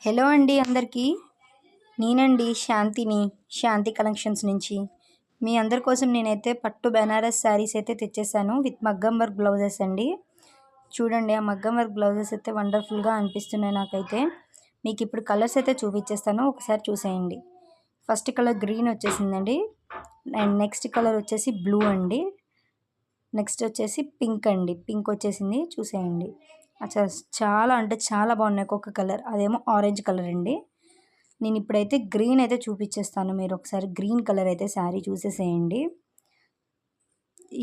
Hello అండి అందరికీ. నేనండి శాంతిని, శాంతి కలెక్షన్స్ నుంచి. మీ అందరి కోసం నేనైతే పట్టు బెనారస్ శారీస్ అయితే తెచ్చేసాను విత్ మగ్గం వర్క్ బ్లౌజెస్ అండి. చూడండి, ఆ మగ్గం వర్క్ బ్లౌజెస్ అయితే వండర్ఫుల్గా అనిపిస్తున్నాయి నాకైతే. మీకు ఇప్పుడు కలర్స్ అయితే చూపించేస్తాను, ఒకసారి చూసేయండి. ఫస్ట్ కలర్ గ్రీన్ వచ్చేసిందండి, అండ్ నెక్స్ట్ కలర్ వచ్చేసి బ్లూ అండి, నెక్స్ట్ వచ్చేసి పింక్ అండి. పింక్ వచ్చేసింది, చూసేయండి. అచ్చా, చాలా అంటే చాలా బాగున్నాయి ఒక్కొక్క కలర్. అదేమో ఆరెంజ్ కలర్ అండి. నేను ఇప్పుడైతే గ్రీన్ అయితే చూపించేస్తాను, మీరు ఒకసారి గ్రీన్ కలర్ అయితే శారీ చూసేసేయండి.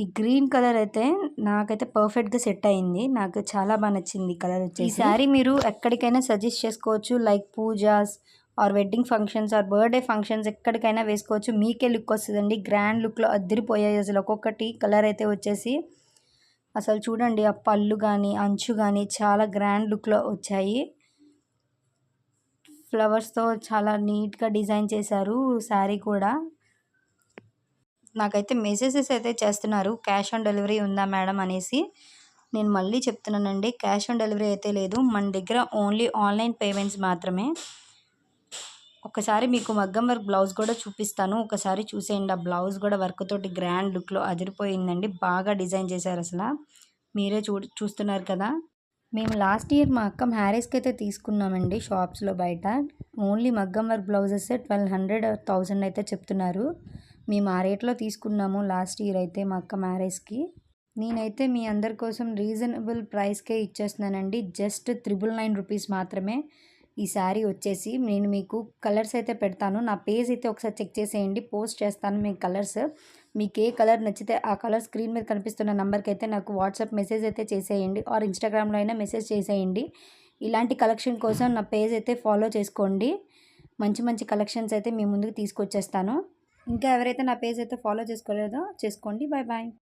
ఈ గ్రీన్ కలర్ అయితే నాకైతే పర్ఫెక్ట్గా సెట్ అయింది, నాకు చాలా బాగా నచ్చింది ఈ కలర్ వచ్చేసి. ఈ శారీ మీరు ఎక్కడికైనా సజెస్ట్ చేసుకోవచ్చు, like pujas or wedding functions or birthday functions ఎక్కడికైనా వేసుకోవచ్చు. మీకే లుక్ వస్తుందండి, గ్రాండ్ లుక్లో అద్దరిపోయాయి అసలు. ఒక్కొక్కటి కలర్ అయితే వచ్చేసి అసలు చూడండి, ఆ పళ్ళు కానీ అంచు కానీ చాలా గ్రాండ్ లుక్లో వచ్చాయి. ఫ్లవర్స్తో చాలా నీట్గా డిజైన్ చేశారు శారీ కూడా. నాకైతే మెసేజెస్ అయితే చేస్తున్నారు, క్యాష్ ఆన్ డెలివరీ ఉందా మేడం అనేసి. నేను మళ్ళీ చెప్తున్నానండి, క్యాష్ ఆన్ డెలివరీ అయితే లేదు, మన దగ్గర ఓన్లీ ఆన్లైన్ పేమెంట్స్ మాత్రమే. ఒకసారి మీకు మగ్గం వర్క్ బ్లౌజ్ కూడా చూపిస్తాను, ఒకసారి చూసేయండి. ఆ బ్లౌజ్ కూడా వర్క్ తోటి గ్రాండ్ లుక్లో అదిరిపోయిందండి, బాగా డిజైన్ చేశారు అసలు. మీరే చూస్తున్నారు కదా. మేము లాస్ట్ ఇయర్ మా అక్క మ్యారేజ్కి అయితే తీసుకున్నామండి షాప్స్లో బయట. ఓన్లీ మగ్గం వర్క్ బ్లౌజెస్ 1200 1000 అయితే చెప్తున్నారు. మేము ఆ రేట్లో తీసుకున్నాము లాస్ట్ ఇయర్ అయితే మా అక్క మ్యారేజ్కి. నేనైతే మీ అందరి కోసం రీజనబుల్ ప్రైస్కే ఇచ్చేస్తున్నానండి, జస్ట్ 999 రూపీస్ మాత్రమే. ఈ శారీ వచ్చేసి నేను మీకు కలర్స్ అయితే పెడతాను, నా పేజ్ అయితే ఒకసారి చెక్ చేసేయండి, పోస్ట్ చేస్తాను మీకు కలర్స్. మీకు ఏ కలర్ నచ్చితే ఆ కలర్ స్క్రీన్ మీద కనిపిస్తున్న నెంబర్కి అయితే నాకు వాట్సాప్ మెసేజ్ అయితే చేసేయండి, ఆర్ ఇన్స్టాగ్రామ్లో అయినా మెసేజ్ చేసేయండి. ఇలాంటి కలెక్షన్ కోసం నా పేజ్ అయితే ఫాలో చేసుకోండి, మంచి మంచి కలెక్షన్స్ అయితే మీ ముందుకు తీసుకొచ్చేస్తాను. ఇంకా ఎవరైతే నా పేజ్ అయితే ఫాలో చేసుకోలేదో చేసుకోండి. Bye bye.